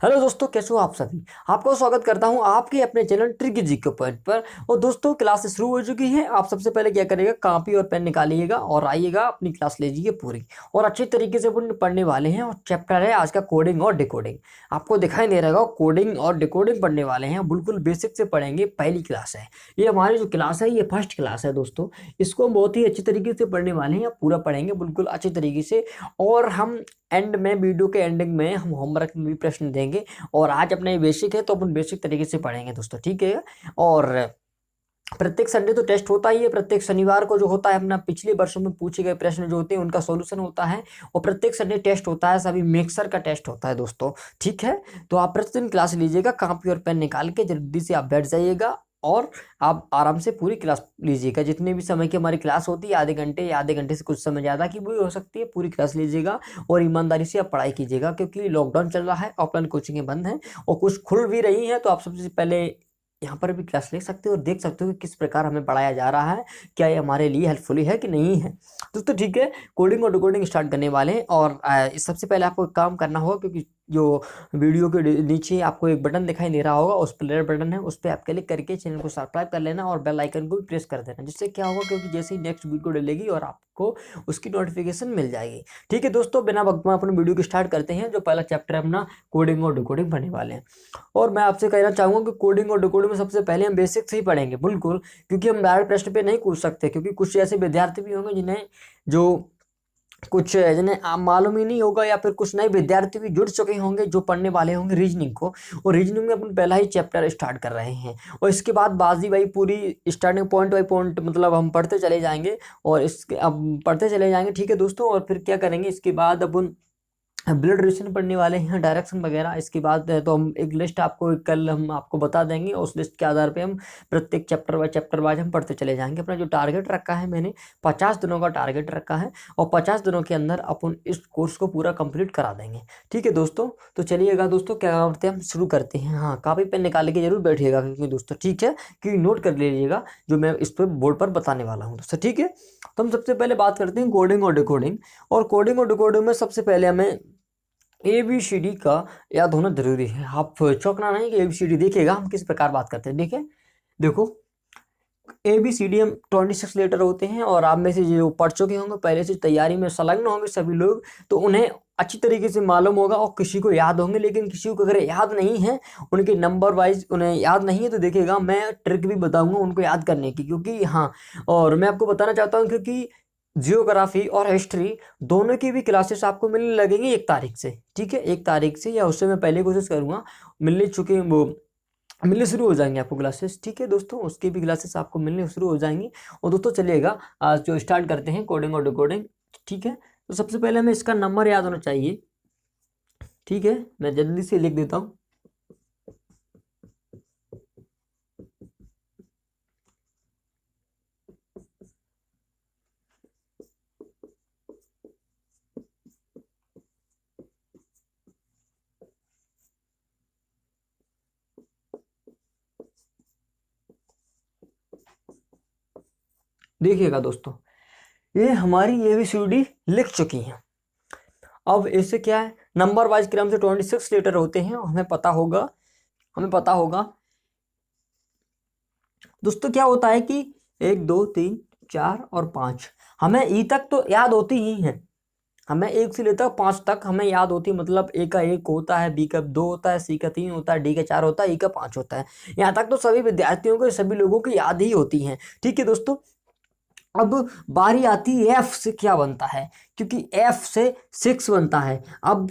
Hello दोस्तों, कैसे हो आप सभी। आपको स्वागत करता हूं आपके अपने चैनल ट्रिकी जी के पॉइंट पर। और दोस्तों, क्लास शुरू हो चुकी है। आप सबसे पहले क्या करिएगा, कॉपी और पेन निकालिएगा और आइएगा, अपनी क्लास लीजिए पूरी और अच्छे तरीके से अपन पढ़ने वाले हैं। और चैप्टर है आज का कोडिंग और डिकोडिंग। आपको दिखाई दे रहा होगा, कोडिंग और डिकोडिंग पढ़ने वाले हैं। बिल्कुल बेसिक से पढ़ेंगे, पहली क्लास है ये। हमारी जो क्लास है ये फर्स्ट क्लास है दोस्तों। इसको हम बहुत ही अच्छी तरीके से पढ़ने वाले हैं, पूरा पढ़ेंगे बिल्कुल अच्छे तरीके से। और हम एंड में, वीडियो के एंडिंग में हम होमवर्क में भी प्रश्न देंगे। और आज अपने बेसिक है तो अपन बेसिक तरीके से पढ़ेंगे दोस्तों, ठीक है। और प्रत्येक संडे तो टेस्ट होता ही है। प्रत्येक शनिवार को जो होता है अपना, पिछले वर्षों में पूछे गए प्रश्न जो होते हैं उनका सॉल्यूशन होता है। और प्रत्येक संडे टेस्ट होता है, सभी मिक्सर का टेस्ट होता है दोस्तों, ठीक है। तो आप प्रतिदिन क्लास लीजिएगा, कॉपी और पेन निकाल के जल्दी से आप बैठ जाइएगा और आप आराम से पूरी क्लास लीजिएगा। जितने भी समय की हमारी क्लास होती है, आधे घंटे या आधे घंटे से कुछ समय ज़्यादा की भी हो सकती है, पूरी क्लास लीजिएगा और ईमानदारी से आप पढ़ाई कीजिएगा। क्योंकि लॉकडाउन चल रहा है, ऑफलाइन कोचिंगें बंद हैं और कुछ खुल भी रही हैं। तो आप सबसे पहले यहाँ पर भी क्लास ले सकते हो और देख सकते हो कि किस प्रकार हमें पढ़ाया जा रहा है, क्या ये हमारे लिए हेल्पफुली है कि नहीं है दोस्तों, ठीक है। कोडिंग और डिकोडिंग स्टार्ट करने वाले हैं। और सबसे पहले आपको एक काम करना होगा, क्योंकि जो वीडियो के नीचे आपको एक बटन दिखाई दे रहा होगा, उस पर रेड बटन है, उस पर आप क्लिक करके चैनल को सब्सक्राइब कर लेना और बेल आइकन को भी प्रेस कर देना। जिससे क्या होगा, क्योंकि जैसे ही नेक्स्ट वीडियो डलेगी और आपको उसकी नोटिफिकेशन मिल जाएगी, ठीक है दोस्तों। बिना वक्त में अपने वीडियो को स्टार्ट करते हैं। जो पहला चैप्टर है अपना, कोडिंग और डिकोडिंग पढ़ने वाले हैं। और मैं आपसे कहना चाहूँगा कि कोडिंग और डिकोडिंग में सबसे पहले हम बेसिक से ही पढ़ेंगे बिल्कुल। क्योंकि हम डायरेक्ट प्रश्न पे नहीं पूछ सकते, क्योंकि कुछ ऐसे विद्यार्थी भी होंगे जिन्हें आप मालूम ही नहीं होगा, या फिर कुछ नए विद्यार्थी भी जुड़ चुके होंगे जो पढ़ने वाले होंगे रीजनिंग को। और रीजनिंग में अपन पहला ही चैप्टर स्टार्ट कर रहे हैं। और इसके बाद बाजी भाई पूरी स्टार्टिंग पॉइंट बाई पॉइंट, मतलब हम पढ़ते चले जाएंगे। और इसके अब पढ़ते चले जाएंगे, ठीक है दोस्तों। और फिर क्या करेंगे, इसके बाद अपन ब्लड रिलेशन पढ़ने वाले हैं, डायरेक्शन वगैरह। इसके बाद तो हम एक लिस्ट आपको कल हम आपको बता देंगे, उस लिस्ट के आधार पे हम प्रत्येक चैप्टर वाइज हम पढ़ते चले जाएंगे। अपना जो टारगेट रखा है, मैंने 50 दिनों का टारगेट रखा है और 50 दिनों के अंदर अपन इस कोर्स को पूरा कंप्लीट करा देंगे, ठीक है दोस्तों। तो चलिएगा दोस्तों, क्या करते हैं, हम शुरू करते हैं। हाँ, कापी पेन निकाल के जरूर बैठिएगा, क्योंकि दोस्तों, ठीक है, क्योंकि नोट कर लीजिएगा जो मैं इस पर बोर्ड पर बताने वाला हूँ दोस्तों, ठीक है। तो हम सबसे पहले बात करते हैं कोडिंग और डिकोडिंग। और कोडिंग और डिकोडिंग में सबसे पहले हमें ABCD का याद होना जरूरी है। आप चौंकना नहीं कि ABCD देखिएगा हम किस प्रकार बात करते हैं। देखो, ABCD हम 26 लेटर होते हैं। और आप में से जो पढ़ चुके होंगे, पहले से तैयारी में संलग्न होंगे सभी लोग, तो उन्हें अच्छी तरीके से मालूम होगा और किसी को याद होंगे। लेकिन किसी को अगर याद नहीं है, उनके नंबर वाइज उन्हें याद नहीं है, तो देखिएगा मैं ट्रिक भी बताऊंगा उनको याद करने की। क्योंकि हाँ, और मैं आपको बताना चाहता हूँ, क्योंकि जियोग्राफी और हिस्ट्री दोनों की भी क्लासेस आपको मिलने लगेंगी 1 तारीख से, ठीक है। 1 तारीख से, या उससे मैं पहले कोशिश करूंगा, वो मिलने शुरू हो जाएंगे आपको क्लासेस, ठीक है दोस्तों। उसकी भी क्लासेस आपको मिलने शुरू हो जाएंगी। और दोस्तों चलिएगा, आज जो स्टार्ट करते हैं कोडिंग और डिकोडिंग, ठीक है। तो सबसे पहले हमें इसका नंबर याद होना चाहिए, ठीक है। मैं जल्दी से लिख देता हूँ। देखिएगा दोस्तों, ये हमारी ABCD लिख चुकी हैं। अब इससे क्या है, नंबर वाइज क्रम से 26 लेटर होते हैं। और हमें पता होगा दोस्तों, क्या होता है कि 1 2 3 4 और 5 हमें ई तक तो याद होती ही हैं। हमें 1 से लेकर 5 तक हमें याद होती है। मतलब A का 1 होता है, B का 2 होता है, C का 3 होता है, D का 4 होता है, E का 5 होता है। यहाँ तक तो सभी विद्यार्थियों को, सभी लोगों को याद ही होती हैं, ठीक है दोस्तों। अब बारी आती है F से क्या बनता है, क्योंकि F से 6 बनता है। अब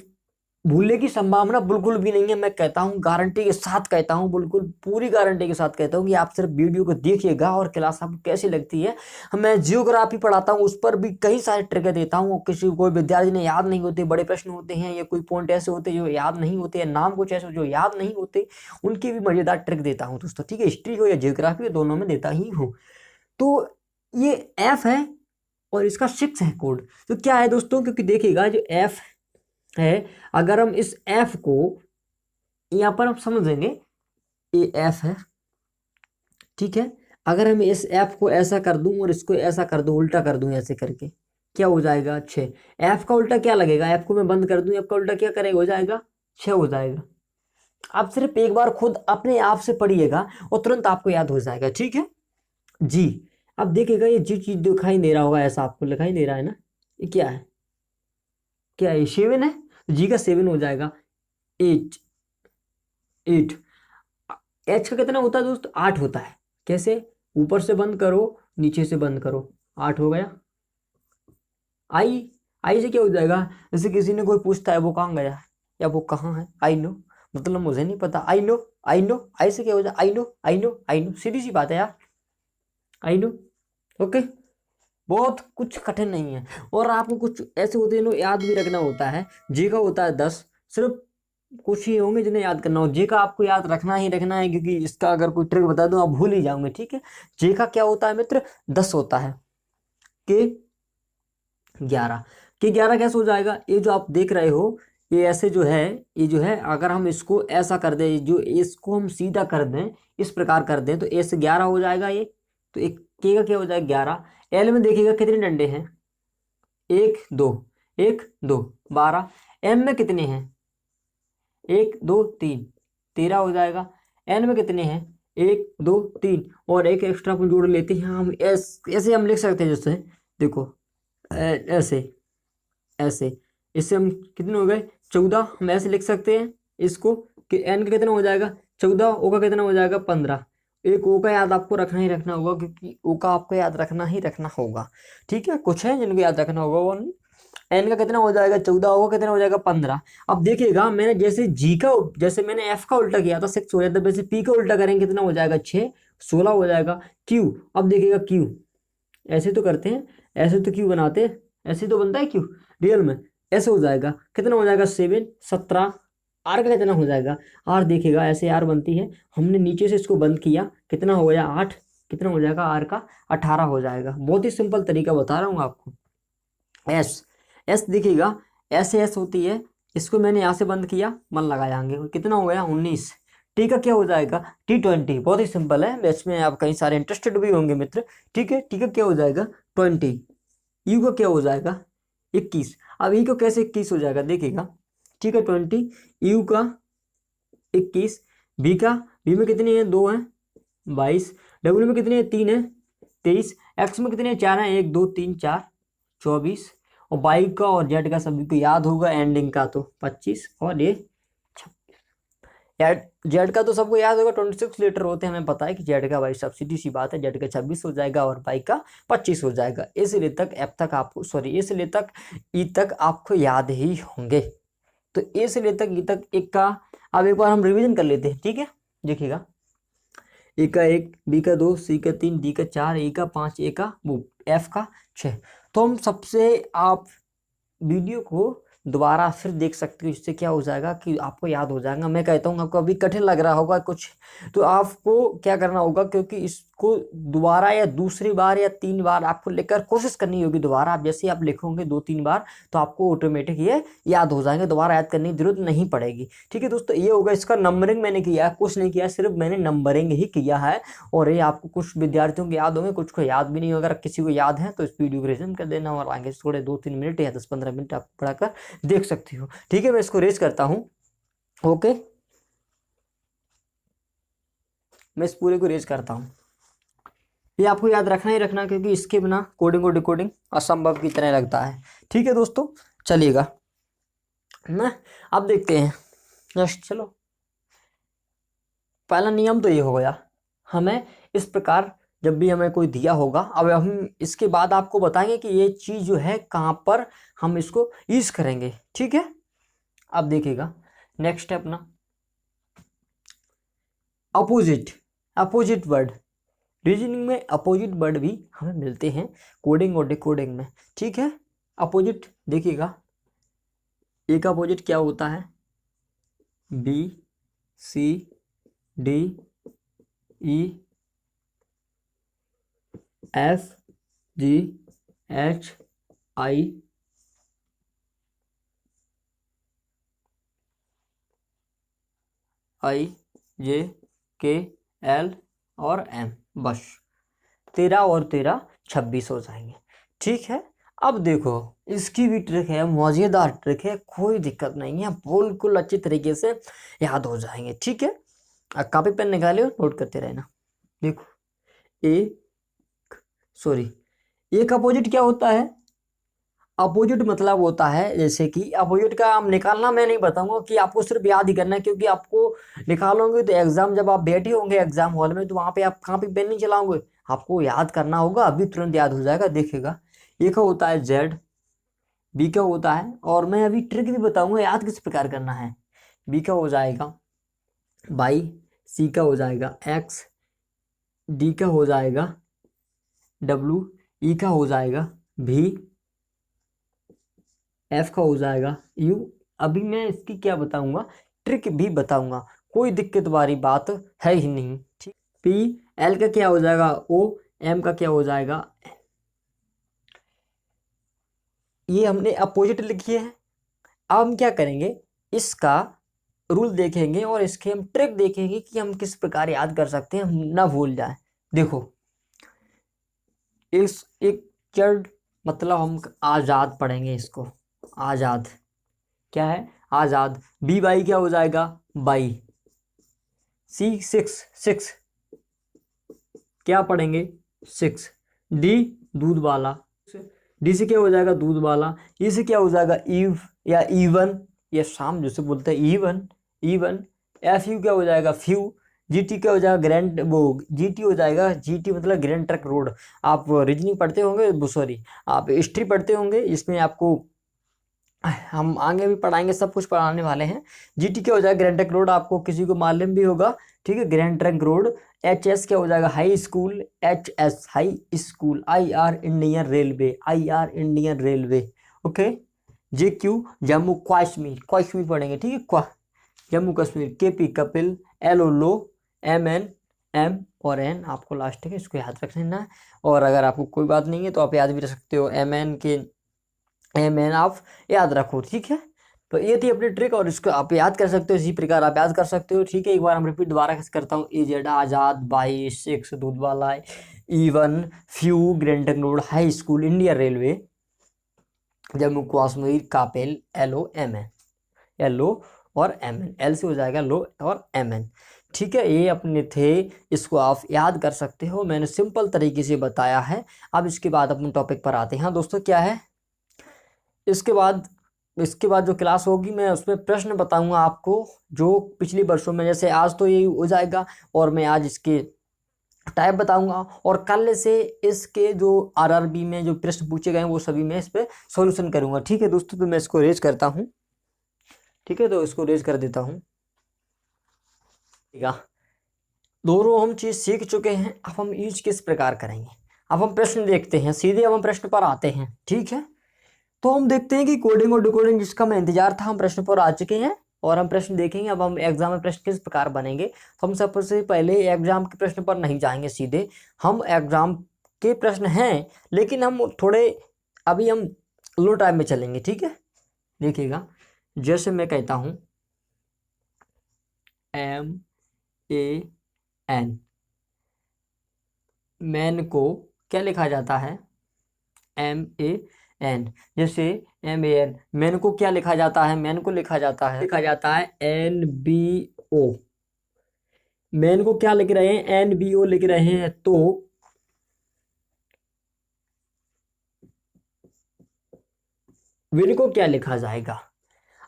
भूलने की संभावना बिल्कुल भी नहीं है। मैं कहता हूँ, गारंटी के साथ कहता हूँ, बिल्कुल पूरी गारंटी के साथ कहता हूँ कि आप सिर्फ वीडियो को देखिएगा और क्लास आपको कैसी लगती है। मैं जियोग्राफी पढ़ाता हूँ, उस पर भी कई सारे ट्रिक देता हूँ। किसी कोई विद्यार्थी ने याद नहीं होते, बड़े प्रश्न होते हैं, या कोई पॉइंट ऐसे होते हैं जो याद नहीं होते, या नाम कुछ ऐसे जो याद नहीं होते, उनकी भी मजेदार ट्रिक देता हूँ दोस्तों, ठीक है। हिस्ट्री हो या जियोग्राफी हो, दोनों में देता ही हूँ। तो ये F है और इसका 6 है कोड। तो क्या है दोस्तों, क्योंकि देखिएगा जो F है, अगर हम इस F को यहाँ पर हम समझेंगे, ये F है, ठीक है। अगर हम इस F को ऐसा कर दूं और इसको ऐसा कर दूं, उल्टा कर दूं ऐसे करके, क्या हो जाएगा, 6। F का उल्टा क्या लगेगा, F को मैं बंद कर दूं, F का उल्टा क्या करेगा, हो जाएगा 6 हो जाएगा, आप सिर्फ एक बार खुद अपने आप से पढ़िएगा और तुरंत आपको याद हो जाएगा। ठीक है जी। अब देखिएगा ये जो चीज दिखाई दे रहा होगा ऐसा आपको दिखाई दे रहा है ना, ये क्या है, क्या है, 7 है, जी का 7 हो जाएगा। 8, 8। एच का कितना होता है दोस्त, 8 होता है। कैसे, ऊपर से बंद करो नीचे से बंद करो, 8 हो गया। आई, आई से क्या हो जाएगा, जैसे किसी ने कोई पूछता है वो कहाँ गया या वो कहाँ है, आई नो, मतलब मुझे नहीं पता, आई नो, आई नो, आई से क्या हो जाए, I know, I know, I know, सीधी सी बात है यार, आई नो। ओके, बहुत कुछ कठिन नहीं है। और आपको कुछ ऐसे होते हैं जो याद भी रखना होता है। जे का होता है 10, सिर्फ कुछ ही होंगे जिन्हें याद करना हो। जे का आपको याद रखना ही रखना है, क्योंकि इसका अगर कोई ट्रिक बता दूं आप भूल ही जाओगे। ठीक है, जे का क्या होता है मित्र, 10 होता है। के 11, के 11 कैसे हो जाएगा, ये जो आप देख रहे हो ये ऐसे जो है, ये जो है अगर हम इसको ऐसा कर दें, जो इसको हम सीधा कर दें, इस प्रकार कर दें, तो ए से 11 हो जाएगा ये। तो एक के का क्या हो जाएगा 11। एल में देखिएगा कितने डंडे हैं, 1 2, 1 2, 12। एम में कितने हैं, 1 2 3, 13 हो जाएगा। एन में कितने हैं, 1 2 3, और एक एक्स्ट्रा अपन जोड़ लेते हैं हम, ऐसे हम लिख सकते हैं, जैसे देखो ऐसे, ऐसे, इससे हम कितने हो गए 14। हम ऐसे लिख सकते हैं इसको कि एन का कितना हो जाएगा 14, ओ का कितना हो जाएगा 15। एक ओ का याद आपको रखना ही रखना होगा, क्योंकि ओ का आपको याद रखना ही रखना होगा। ठीक है, कुछ है जिनको याद रखना होगा वो नहीं। एन का कितना हो जाएगा 14, ओ का कितना हो जाएगा 15। अब देखिएगा मैंने जैसे जी का, जैसे मैंने एफ का उल्टा किया था 6 हो जाता, वैसे पी का उल्टा करेंगे कितना हो जाएगा 6, 16 हो जाएगा। क्यू, अब देखिएगा क्यू, ऐसे तो करते हैं, ऐसे तो क्यू बनाते हैं, ऐसे तो बनता है क्यू रियल में, ऐसे हो जाएगा कितना हो जाएगा 7 17। आर का कितना हो जाएगा, आर देखिएगा ऐसे आर बनती है, हमने नीचे से इसको बंद किया, कितना हो गया 8, कितना हो जाएगा आर का 18 हो जाएगा। बहुत ही सिंपल तरीका बता रहा हूँ आपको। एस, एस देखिएगा ऐसे एस होती है, इसको मैंने यहाँ से बंद किया, मन लगाएंगे, कितना हो गया 19। टी का क्या हो जाएगा T20, बहुत ही सिंपल है, मैथ्स में आप कई सारे इंटरेस्टेड भी होंगे मित्र। ठीक है, टी का क्या हो जाएगा 20। यू का क्या हो जाएगा 21। अब ई को कैसे 21 हो जाएगा देखिएगा, ठीक है 20, यू का 21, बी का, बी में कितने हैं 2 हैं 22, डब्ल्यू में कितने हैं 3 है 23, एक्स में कितने हैं 4 हैं 1 2 3 4 24, और बाई का और जेड का सभी को याद होगा, एंडिंग का तो 25, और ये जेड का तो सबको याद होगा 26 लीटर होते हैं, हमें पता है कि जेड का, भाई सब सीधी सी बात है, जेड का 26 हो जाएगा और बाई का 25 हो जाएगा। इसलिए तक एफ तक आपको, सॉरी इसलिए तक ई तक आपको याद ही होंगे। तो इसलिए तक ई तक एक का, अब एक बार हम रिवीजन कर लेते हैं। ठीक है, देखिएगा ए का 1, बी का 2, सी का 3, डी का 4, ई का 5, ए का वो एफ का 6। तो हम सबसे आप वीडियो को दोबारा फिर देख सकते हो, इससे क्या हो जाएगा कि आपको याद हो जाएगा। मैं कहता हूँ आपको अभी कठिन लग रहा होगा कुछ, तो आपको क्या करना होगा, क्योंकि इसको दोबारा या दूसरी बार या 3 बार आपको लेकर कोशिश करनी होगी। दोबारा आप जैसे आप लिखोगे 2-3 बार तो आपको ऑटोमेटिक ये याद हो जाएंगे, दोबारा याद करने की जरूरत नहीं पड़ेगी। ठीक है दोस्तों, ये होगा इसका नंबरिंग मैंने किया है, कुछ नहीं किया, सिर्फ मैंने नंबरिंग ही किया है। और ये आपको कुछ विद्यार्थियों को याद होंगे, कुछ को याद भी नहीं होगा। अगर किसी को याद है तो इस वीडियो को रिवीजन कर देना, और आगे थोड़े 2-3 मिनट या 10-15 मिनट आप पढ़ाकर देख सकती हो। ठीक है, मैं इसको रेज करता हूं। ओके, मैं इस पूरे को रेज करता हूं। ये आपको याद रखना ही रखना, क्योंकि इसके बिना कोडिंग और डिकोडिंग असंभव की तरह लगता है। ठीक है दोस्तों, चलिएगा ना, अब देखते हैं नेक्स्ट। चलो, पहला नियम तो ये हो गया, हमें इस प्रकार जब भी हमें कोई दिया होगा, अब हम इसके बाद आपको बताएंगे कि ये चीज जो है कहाँ पर हम इसको यूज करेंगे। ठीक है, अब देखिएगा नेक्स्ट स्टेप ना, अपोजिट, अपोजिट वर्ड, रीजनिंग में अपोजिट वर्ड भी हमें मिलते हैं कोडिंग और डिकोडिंग में। ठीक है, अपोजिट देखिएगा, ए का अपोजिट क्या होता है, B C D E F G H I I J K L और एम, बस 13 और 13 26 हो जाएंगे। ठीक है, अब देखो, इसकी भी ट्रिक है, मजेदार ट्रिक है, कोई दिक्कत नहीं है, बिल्कुल अच्छी तरीके से याद हो जाएंगे। ठीक है, अब कॉपी पेन निकाले और नोट करते रहना। देखो, ए सॉरी, ए का अपोजिट क्या होता है? अपोजिट मतलब होता है, जैसे कि अपोजिट का हम निकालना मैं नहीं बताऊंगा, कि आपको सिर्फ याद ही करना है, क्योंकि आपको निकालोगे तो एग्जाम जब आप बैठे होंगे एग्जाम हॉल में, तो वहां पे आप कॉपी पेन नहीं चलाओगे, आपको याद करना होगा, अभी तुरंत याद हो जाएगा, देखिएगा। ए का होता है जेड, बी का होता है, और मैं अभी ट्रिक भी बताऊंगा याद किस प्रकार करना है। बी का हो जाएगा वाई, सी का हो जाएगा एक्स, डी का हो जाएगा डब्लू, ई का हो जाएगा भी, एफ का हो जाएगा यू। अभी मैं इसकी क्या बताऊंगा, ट्रिक भी बताऊंगा, कोई दिक्कत वाली बात है ही नहीं। ठीक, पी, एल का क्या हो जाएगा ओ, एम का क्या हो जाएगा, ये हमने अपोजिट लिखी है। अब हम क्या करेंगे, इसका रूल देखेंगे और इसके हम ट्रिक देखेंगे कि हम किस प्रकार याद कर सकते हैं, हम ना भूल जाए। देखो, इस एक चर्ड मतलब हम आजाद पढ़ेंगे इसको, आजाद क्या है, आजाद। बी बाई क्या हो जाएगा बाई, सी सिक्स, सिक्स क्या पढ़ेंगे सिक्स, डी दूध वाला, डी से क्या हो जाएगा दूध वाला, ई से क्या हो जाएगा ईव या इवन, या शाम जैसे बोलते हैं इवन, इवन। एफ यू क्या हो जाएगा फ्यू, जी टी क्या हो जाएगा ग्रैंड, वो जी टी हो जाएगा, जी टी मतलब ग्रैंड ट्रक रोड। आप रीजनिंग पढ़ते होंगे, सॉरी आप हिस्ट्री पढ़ते होंगे, इसमें आपको हम आगे भी पढ़ाएंगे, सब कुछ पढ़ाने वाले हैं। जीटी क्या हो जाएगा ग्रैंड ट्रंक रोड, आपको किसी को मालूम भी होगा। ठीक है, grand trunk road. H S क्या हो जाएगा high school, H S high school. I R Indian railway, I R Indian railway. Okay, J Q Jammu Kashmir, Kashmir पढ़ेंगे। ठीक है, जम्मू कश्मीर। के पी कपिल, एल ओ लो, एम एन एम और एन आपको लास्ट है, इसको याद रख लेना है। और अगर आपको कोई बात नहीं है तो आप याद भी रख सकते हो, एम एन के एम एन आप याद रखो। ठीक है, तो ये थी अपनी ट्रिक, और इसको आप याद कर सकते हो, इसी प्रकार आप याद कर सकते हो। ठीक है, एक बार हम रिपीट दोबारा करता हूँ। A Z Azad, bye, six दूध वाला, even, few grand road, high school, Indian railway, Jammu Kashmir, कापेल, L O M N, L O और एम एन, एल से हो जाएगा लो और एम एन। ठीक है, ये अपने थे, इसको आप याद कर सकते हो, मैंने सिंपल तरीके से बताया है। अब इसके बाद अपने टॉपिक पर आते हैं। हाँ दोस्तों, क्या है इसके बाद जो क्लास होगी मैं उसमें प्रश्न बताऊंगा आपको, जो पिछले वर्षों में, जैसे आज तो ये हो जाएगा, और मैं आज इसके टाइप बताऊंगा, और कल से इसके जो आरआरबी में जो प्रश्न पूछे गए हैं वो सभी मैं इस पर सॉल्यूशन करूंगा। ठीक है दोस्तों, तो मैं इसको रेज करता हूँ। ठीक है, तो इसको रेज कर देता हूँ। ठीक है, दोनों हम चीज सीख चुके हैं, अब हम यूज किस प्रकार करेंगे। अब हम प्रश्न देखते हैं, सीधे अब हम प्रश्न पर आते हैं। ठीक है, तो हम देखते हैं कि कोडिंग और डिकोडिंग जिसका मैं इंतजार था, हम प्रश्न पर आ चुके हैं, और हम प्रश्न देखेंगे। अब हम एग्जाम में प्रश्न किस प्रकार बनेंगे, तो हम सबसे पहले एग्जाम के प्रश्न पर नहीं जाएंगे सीधे, हम एग्जाम के प्रश्न हैं, लेकिन हम थोड़े अभी हम लो टाइम में चलेंगे। ठीक है, देखिएगा, जैसे मैं कहता हूँ एम ए एन, मैन को क्या लिखा जाता है, एम ए एन। जैसे एम ए एन, मैन को क्या लिखा जाता है, मैन को लिखा जाता है एन बी ओ। मैन को क्या लिख रहे हैं, एन बी ओ लिख रहे हैं, तो विन को क्या लिखा जाएगा।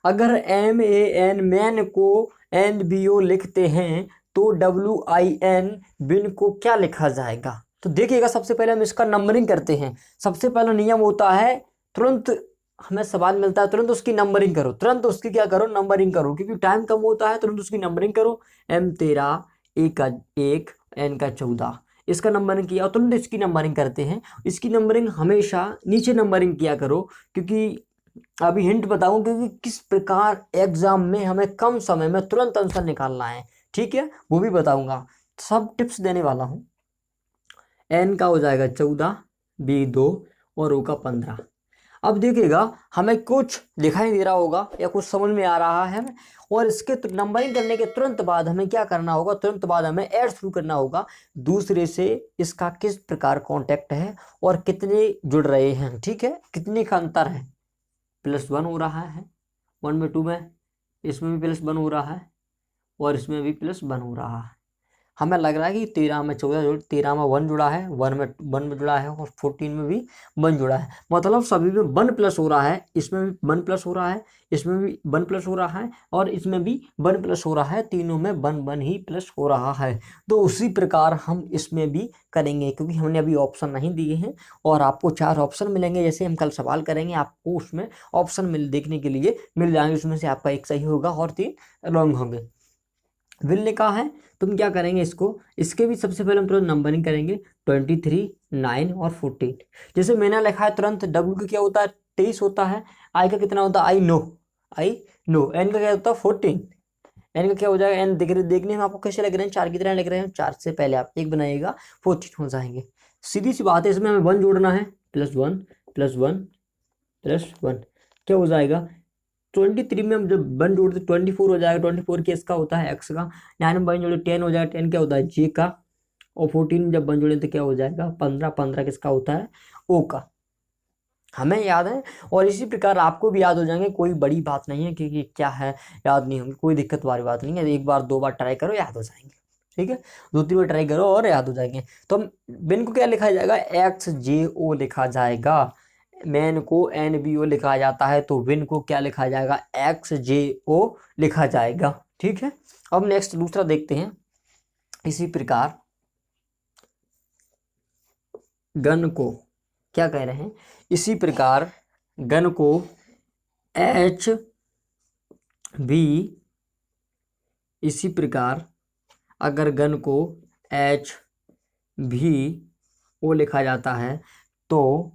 अगर एम ए एन मैन को एन बी ओ लिखते हैं, तो डब्ल्यू आई एन विन को क्या लिखा जाएगा। तो देखिएगा, सबसे पहले हम इसका नंबरिंग करते हैं। सबसे पहला नियम होता है, तुरंत हमें सवाल मिलता है, तुरंत उसकी नंबरिंग करो, तुरंत उसकी क्या करो, नंबरिंग करो, क्योंकि टाइम कम होता है, तुरंत उसकी नंबरिंग करो। एम 13, ए का 1, एन का 14, इसका नंबरिंग किया और तुरंत इसकी नंबरिंग करते हैं। इसकी नंबरिंग हमेशा नीचे नंबरिंग किया करो, क्योंकि अभी हिंट बताऊं, क्योंकि किस प्रकार एग्जाम में हमें कम समय में तुरंत आंसर निकालना है। ठीक है, वो भी बताऊंगा, सब टिप्स देने वाला हूं। एन का हो जाएगा 14, बी 2 और ओ का 15। अब देखिएगा हमें कुछ दिखाई दे रहा होगा या कुछ समझ में आ रहा है हमें, और इसके नंबरिंग करने के तुरंत बाद हमें क्या करना होगा, तुरंत बाद हमें ऐड शुरू करना होगा दूसरे से इसका किस प्रकार कांटेक्ट है और कितने जुड़ रहे हैं, ठीक है, कितने का अंतर है। +1 हो रहा है 1/2 में, इसमें भी +1 हो रहा है और इसमें भी +1 हो रहा है। हमें लग रहा है कि 13 में 13 में 1 जुड़ा है, 1 में जुड़ा है और 14 में भी 1 जुड़ा है, मतलब सभी में 1 प्लस हो रहा है, इसमें भी 1 प्लस हो रहा है, इसमें भी 1 प्लस हो रहा है और इसमें भी 1 प्लस हो रहा है, तीनों में 1 ही प्लस हो रहा है। तो उसी प्रकार हम इसमें भी करेंगे, क्योंकि हमने अभी ऑप्शन नहीं दिए हैं और आपको 4 ऑप्शन मिलेंगे। जैसे हम कल सवाल करेंगे आपको उसमें ऑप्शन देखने के लिए मिल जाएंगे, उसमें से आपका एक सही होगा और 3 रॉन्ग होंगे। विल लिखा है, तुम क्या करेंगे इसको, इसके भी सबसे पहले हम तुरंत नंबरिंग करेंगे 23, 9 और 14। जैसे मैंने लिखा है तुरंत W का क्या होता है 23 होता है, I का कितना होता है आई नो, N का क्या होता है 14, N का क्या हो जाएगा N देखने में आपको कैसे लग रहे हैं 4 की तरह लग रहे हैं, 4 से पहले आप 1 बनाइएगा 14 हो जाएंगे। सीधी सी बात है, इसमें हमें 1 जोड़ना है, +1 +1 +1 क्या हो जाएगा 23 में हम जब 1 जोड़ते 24 हो जाएगा, 24 किसका होता है x का, 9 में 1 जोड़े 10 हो जाएगा, 10 क्या होता है j का, और 14 में जब 1 जोड़े तो क्या हो जाएगा 15, 15 किसका होता है o का, हमें याद है। और इसी प्रकार आपको भी याद हो जाएंगे, कोई बड़ी बात नहीं है क्योंकि क्या है याद नहीं होंगे, कोई दिक्कत वाली बात नहीं है, 1 बार 2 बार ट्राई करो याद हो जाएंगे, ठीक है, 2-3 बार ट्राई करो और याद हो जाएंगे। तो हम बिन को क्या लिखा जाएगा XJO लिखा जाएगा, मैन को NBO लिखा जाता है, तो विन को क्या लिखा जाएगा XJO लिखा जाएगा, ठीक है। अब नेक्स्ट दूसरा देखते हैं। इसी प्रकार गन को क्या कह रहे हैं, इसी प्रकार गन को HB, इसी प्रकार अगर गन को HBO लिखा जाता है तो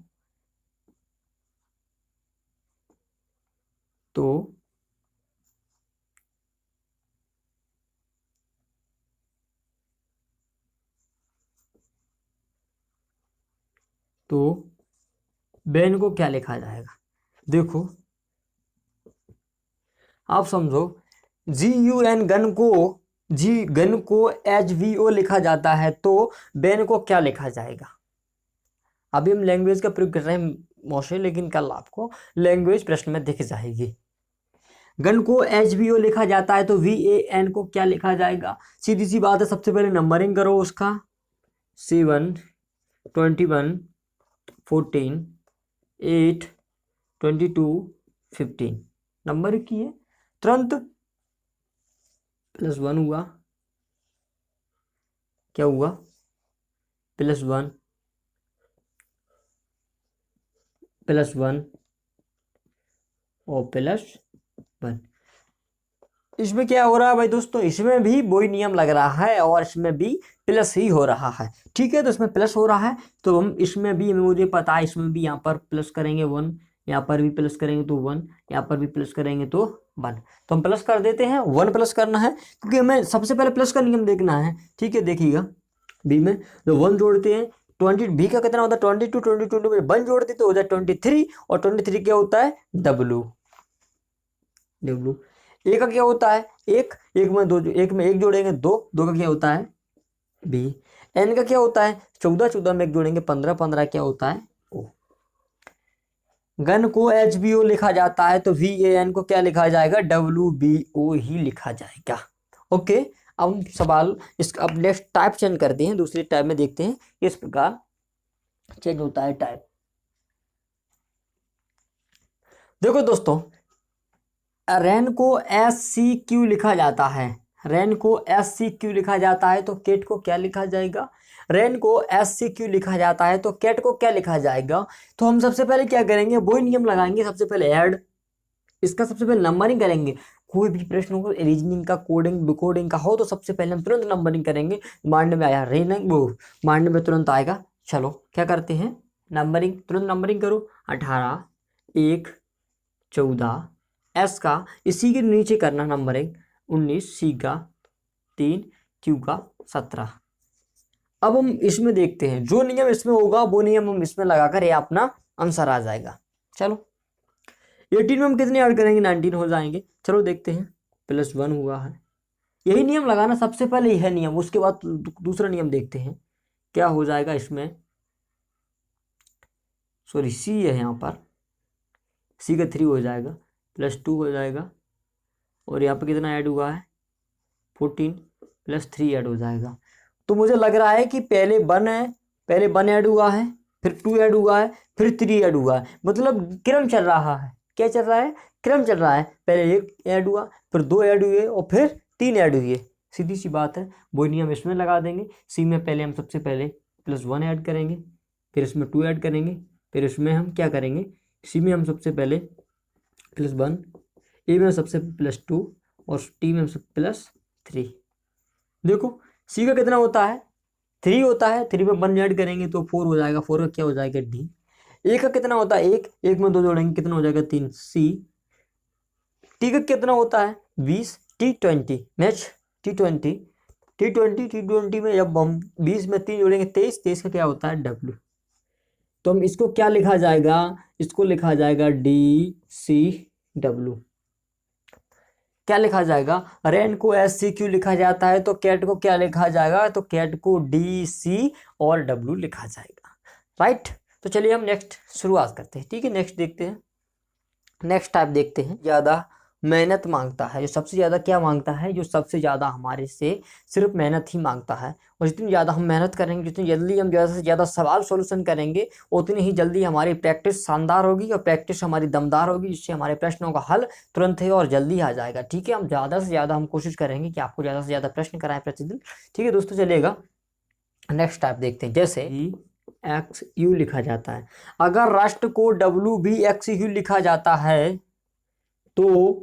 बेन को क्या लिखा जाएगा, देखो आप समझो GUN गन को HVO लिखा जाता है, तो बेन को क्या लिखा जाएगा। अभी हम लैंग्वेज का प्रयोग कर रहे हैं मोस्टली, लेकिन कल आपको लैंग्वेज प्रश्न में दिख जाएगी। गन को HVO लिखा जाता है तो VAN को क्या लिखा जाएगा, सीधी सी बात है, सबसे पहले नंबरिंग करो उसका 7, 21, 14, 8, 22, 15 नंबर की है, तुरंत +1 हुआ, क्या हुआ +1 और +1। इसमें क्या हो रहा है भाई दोस्तों, इसमें भी वही नियम लग रहा है और इसमें भी प्लस ही हो रहा है, ठीक है। तो इसमें प्लस हो रहा है तो हम इसमें भी, मुझे पता है इसमें भी यहाँ पर प्लस करेंगे 1, यहाँ पर भी प्लस करेंगे तो 1, यहाँ पर भी प्लस करेंगे तो 1, तो हम प्लस कर देते हैं, 1 प्लस करना है क्योंकि हमें सबसे पहले प्लस का नियम देखना है, ठीक है। देखिएगा बी में तो 1 जोड़ते हैं, 20 बी का कितना होता है 22, 22 में 1 जोड़ते तो हो जाए 23, और 23 क्या होता है W। ए का क्या होता है 1, 1 में 2, 1 में 1 जोड़ेंगे 2, 2 का क्या होता है B। एन का क्या होता है 14, 14 में 1 जोड़ेंगे 15, 15 क्या होता है O। गन को HBO लिखा जाता है तो VAN को क्या लिखा जाएगा WBO ही लिखा जाएगा, ओके। अब हम सवाल इसका अब नेक्स्ट टाइप चेंज करते हैं, दूसरे टाइप में देखते हैं किस प्रकार चेंज होता है टाइप। देखो दोस्तों, रैन को SCQ लिखा जाता है, रैन को SCQ लिखा जाता है तो केट को क्या लिखा जाएगा, रैन को SCQ लिखा जाता है तो केट को क्या लिखा जाएगा। तो हम सबसे पहले क्या करेंगे, वही नियम लगाएंगे, सबसे पहले ऐड, इसका सबसे पहले नंबरिंग करेंगे। कोई भी प्रश्न हो रीजनिंग का, कोडिंग डिकोडिंग का हो तो सबसे पहले हम तुरंत नंबरिंग करेंगे, माइंड में आया रीजनिंग वो माइंड में तुरंत आएगा। चलो क्या करते हैं नंबरिंग, तुरंत नंबरिंग करो 18, 1, 14, एस का इसी के नीचे करना नंबरिंग 19, सी का 3, क्यू का 17। अब हम इसमें देखते हैं जो नियम इसमें होगा वो नियम हम इसमें लगाकर ये अपना आंसर आ जाएगा। चलो 18 में हम कितने ऐड करेंगे, 19 हो जाएंगे। चलो देखते हैं, +1 हुआ है। यही नियम लगाना सबसे पहले, यह नियम, उसके बाद दूसरा नियम देखते हैं क्या हो जाएगा इसमें। सॉरी सी है यहाँ पर, सी का 3 हो जाएगा, +2 हो जाएगा, और यहाँ पर कितना ऐड हुआ है 14 +3 ऐड हो जाएगा। तो मुझे लग रहा है कि पहले 1 है, पहले 1 ऐड हुआ है, फिर 2 ऐड हुआ है, फिर 3 ऐड हुआ है, मतलब क्रम चल रहा है। क्या चल रहा है, क्रम चल रहा है। पहले 1 ऐड हुआ, फिर 2 ऐड हुए, और फिर 3 ऐड हुए। सीधी सी बात है, वही नियम इसमें लगा देंगे। सी में पहले हम सबसे पहले +1 ऐड करेंगे, फिर इसमें 2 ऐड करेंगे, फिर इसमें हम क्या करेंगे, सी में हम सबसे पहले +1, ए में सबसे +2, और टी में सबसे +3। देखो सी का कितना होता है 3 होता है, 3 में 1 ऐड करेंगे तो 4 हो जाएगा, 4 का क्या हो जाएगा डी। ए का कितना होता है 1, 1 में 2 जोड़ेंगे कितना हो जाएगा 3 सी। टी का कितना होता है 20, T20 मैच, T20 में जब हम 20 में 3 जोड़ेंगे 23, 23 का क्या होता है डब्ल्यू। तो हम इसको क्या लिखा जाएगा, इसको लिखा जाएगा DCW। क्या लिखा जाएगा, रेन को SCQ लिखा जाता है, तो कैट को क्या लिखा जाएगा, तो कैट को DC और W लिखा जाएगा। राइट, तो चलिए हम नेक्स्ट शुरुआत करते हैं। ठीक है, नेक्स्ट देखते हैं, नेक्स्ट टाइप देखते हैं। ज़्यादा मेहनत मांगता है, जो सबसे ज़्यादा क्या मांगता है, जो सबसे ज़्यादा हमारे से सिर्फ मेहनत ही मांगता है। और जितनी ज़्यादा हम मेहनत करेंगे, जितनी जल्दी हम ज़्यादा से ज़्यादा सवाल सॉल्यूशन करेंगे, उतनी ही जल्दी हमारी प्रैक्टिस शानदार होगी और प्रैक्टिस हमारी दमदार होगी, जिससे हमारे प्रश्नों का हल तुरंत ही और जल्दी आ जाएगा। ठीक है, हम ज़्यादा से ज़्यादा हम कोशिश करेंगे कि आपको ज़्यादा से ज़्यादा प्रश्न कराएं प्रतिदिन। ठीक है दोस्तों, चलेगा नेक्स्ट टाइप देखते हैं। जैसे XU लिखा जाता है, अगर राष्ट्र को WBXU लिखा जाता है तो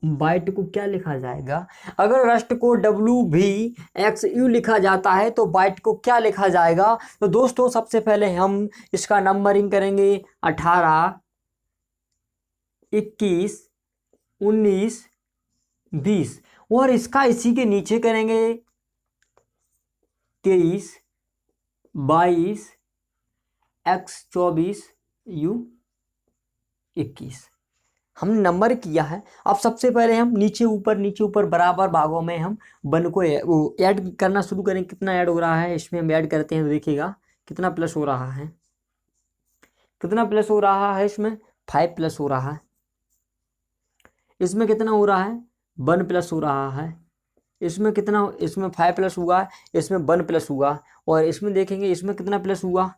बाइट को क्या लिखा जाएगा, अगर राष्ट्र को WBXU लिखा जाता है तो बाइट को क्या लिखा जाएगा। तो दोस्तों सबसे पहले हम इसका नंबरिंग करेंगे 18, 21, 19, 20, और इसका इसी के नीचे करेंगे 23, 22, X 24, U 21। हमने नंबर किया है। अब सबसे पहले हम नीचे ऊपर बराबर भागों में हम वन को ऐड करना शुरू करें। कितना ऐड हो रहा है इसमें हम ऐड करते हैं, तो देखिएगा कितना प्लस हो रहा है, कितना प्लस हो रहा है इसमें 5 प्लस हो रहा है। इसमें कितना हो रहा है 1 प्लस हो रहा है। इसमें कितना, इसमें 5 प्लस हुआ, इसमें 1 प्लस हुआ, और इसमें देखेंगे इसमें कितना प्लस हुआ,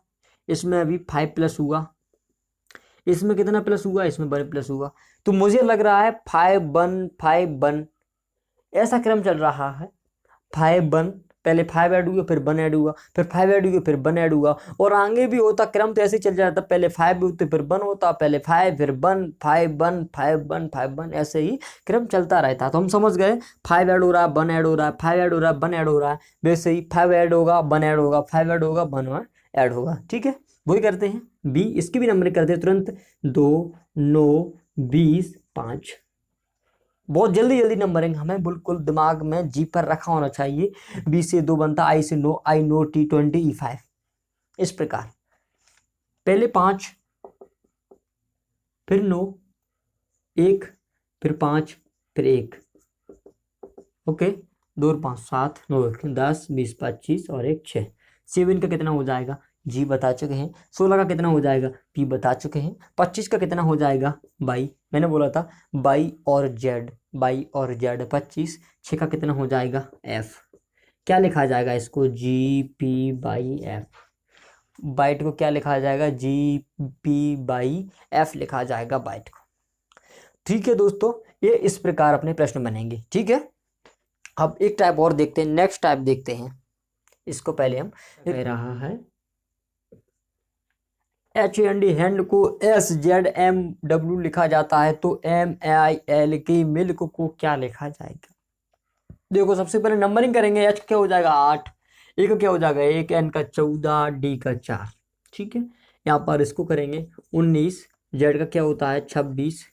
इसमें अभी 5 प्लस हुआ, इसमें कितना प्लस हुआ, इसमें 1 प्लस हुआ। तो मुझे लग रहा है 5 1 5 1 ऐसा क्रम चल रहा है। 5 1, पहले 5 ऐड हुआ, फिर 1 ऐड हुआ, फिर 5 ऐड हुआ, फिर 1 ऐड हुआ, और आगे भी होता क्रम तो ऐसे चल जाता, पहले 5 होते फिर 1 होता, पहले 5 फिर 1 5 1 5 1 5 1, ऐसे ही क्रम चलता रहता। तो हम समझ गए 5 ऐड हो रहा है 1 ऐड हो रहा है, 5 ऐड हो रहा है 1 ऐड हो रहा है, वैसे ही 5 ऐड होगा 1 ऐड होगा, 5 ऐड होगा 1 ऐड होगा। ठीक है, वही करते हैं बी, इसकी भी नंबर करते हैं तुरंत, 2 9 20 5। बहुत जल्दी जल्दी नंबरिंग हमें बिल्कुल दिमाग में जी पर रखा होना चाहिए। बी से 2 बनता, आई से 9, आई नो T20 E5, इस प्रकार पहले 5 फिर 9, 1 फिर 5 फिर 1, ओके 2 और 5 7 9 10 20 25 और 1 6। 7 का कितना हो जाएगा जी बता चुके हैं। 16 का कितना हो जाएगा पी बता चुके हैं। 25 का कितना हो जाएगा बाई, मैंने बोला था बाई और जेड, बाई और जेड 25। 6 का कितना हो जाएगा एफ, क्या लिखा जाएगा इसको GP/F। बाइट को क्या लिखा जाएगा GP/F लिखा जाएगा बाइट को। ठीक है दोस्तों, ये इस प्रकार अपने प्रश्न बनेंगे। ठीक है, अब एक टाइप और देखते हैं, नेक्स्ट टाइप देखते हैं। इसको पहले हम कह रहा है HND हैंड को SZMW लिखा जाता है, तो MIL की मिल्क को क्या लिखा जाएगा। देखो सबसे पहले नंबरिंग करेंगे, H क्या हो जाएगा 8, ए का क्या हो जाएगा 1, N का 14, D का 4। ठीक है, यहाँ पर इसको करेंगे 19, Z का क्या होता है 26,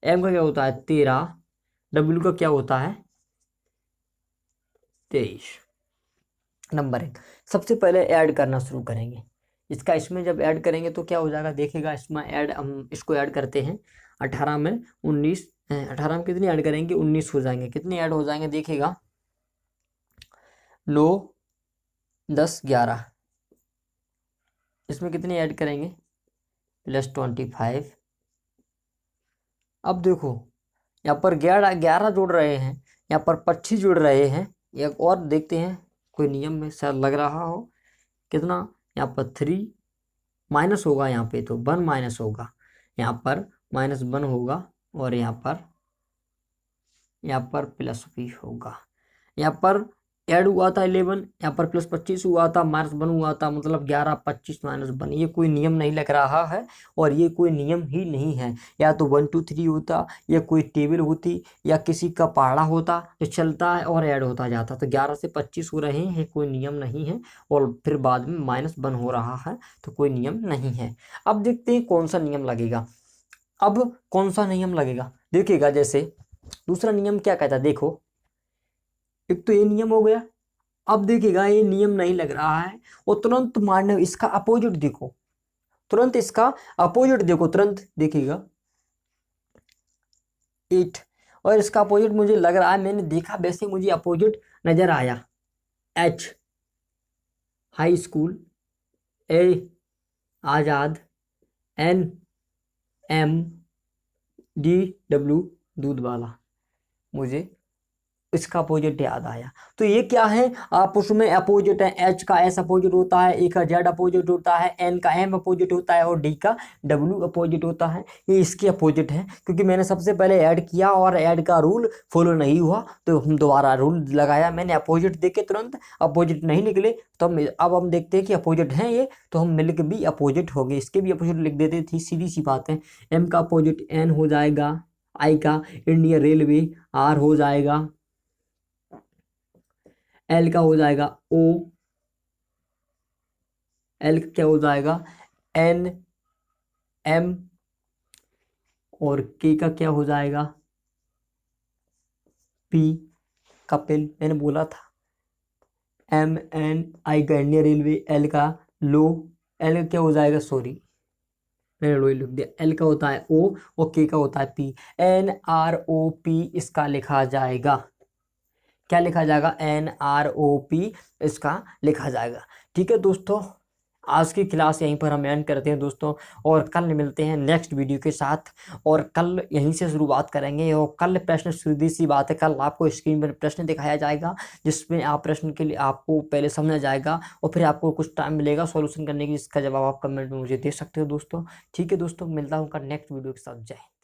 M का क्या होता है 13, W का क्या होता है 23। नंबर 1, सबसे पहले ऐड करना शुरू करेंगे इसका। इसमें जब ऐड करेंगे तो क्या हो जाएगा देखिएगा, इसमें ऐड हम इसको ऐड करते हैं 18 में 19, 18 में कितनी ऐड करेंगे 19 हो जाएंगे। कितने ऐड हो जाएंगे देखिएगा, 9 10 11, इसमें कितनी ऐड करेंगे +25। अब देखो यहाँ पर 11 जोड़ रहे हैं, यहाँ पर 25 जोड़ रहे हैं। एक और देखते हैं कोई नियम में शायद लग रहा हो, कितना यहाँ पर 3 माइनस होगा, यहाँ पे तो 1 माइनस होगा, यहाँ पर -1 होगा और यहाँ पर प्लस भी होगा। यहाँ पर ऐड हुआ था 11, यहाँ पर +25 हुआ था, -1 हुआ था, मतलब 11 25 -1। ये कोई नियम नहीं लग रहा है और ये कोई नियम ही नहीं है। या तो 1 2 3 होता, या कोई टेबल होती, या किसी का पहाड़ा होता जो चलता है और ऐड होता जाता। तो 11 से 25 हो रहे हैं, कोई नियम नहीं है, और फिर बाद में -1 हो रहा है, तो कोई नियम नहीं है। अब देखते हैं कौन सा नियम लगेगा। अब कौन सा नियम लगेगा देखिएगा, जैसे दूसरा नियम क्या कहता है देखो, एक तो ये नियम हो गया। अब देखिएगा ये नियम नहीं लग रहा है, और तुरंत मारने इसका अपोजिट देखो, तुरंत इसका अपोजिट देखो, तुरंत देखिएगा 8, और इसका अपोजिट मुझे लग रहा है, मैंने देखा वैसे मुझे अपोजिट नजर आया। H high school, A Azad, N M D W दूध वाला, मुझे इसका अपोजिट याद आया। तो ये क्या है, आप उसमें अपोजिट है, एच का एस अपोजिट होता है, ए का जेड अपोजिट होता है, एन का एम अपोजिट होता है, और डी का डब्ल्यू अपोजिट होता है। ये इसके अपोजिट है, क्योंकि मैंने सबसे पहले ऐड किया और ऐड का रूल फॉलो नहीं हुआ, तो हम दोबारा रूल लगाया। मैंने अपोजिट देखे तुरंत अपोजिट नहीं निकले, तो अब हम देखते हैं कि अपोजिट हैं ये, तो हम मिल के भी अपोजिट हो गए, इसके भी अपोजिट लिख देते थे, सीधी सी बात है। एम का अपोजिट एन हो जाएगा, आई का इंडियन रेलवे आर हो जाएगा, एल का हो जाएगा ओ, एल का क्या हो जाएगा एन एम, और के का क्या हो जाएगा पी, कपिल मैंने बोला था। एम एन आई का इंडियन रेलवे, एल का लो, एल का क्या हो जाएगा, सॉरी मैंने लो लिख दिया, एल का होता है ओ और के का होता है पी, NROP इसका लिखा जाएगा। क्या लिखा जाएगा NROP इसका लिखा जाएगा। ठीक है दोस्तों, आज की क्लास यहीं पर हम एंड करते हैं दोस्तों, और कल मिलते हैं नेक्स्ट वीडियो के साथ, और कल यहीं से शुरुआत करेंगे। और कल प्रश्न, सीधी सी बात है, कल आपको स्क्रीन पर प्रश्न दिखाया जाएगा, जिसमें आप प्रश्न के लिए आपको पहले समझा जाएगा, और फिर आपको कुछ टाइम मिलेगा सॉल्यूशन करने की, जिसका जवाब आप कमेंट में मुझे दे सकते हो दोस्तों। ठीक है दोस्तों, मिलता हूँ कल नेक्स्ट वीडियो के साथ। जय हिंद।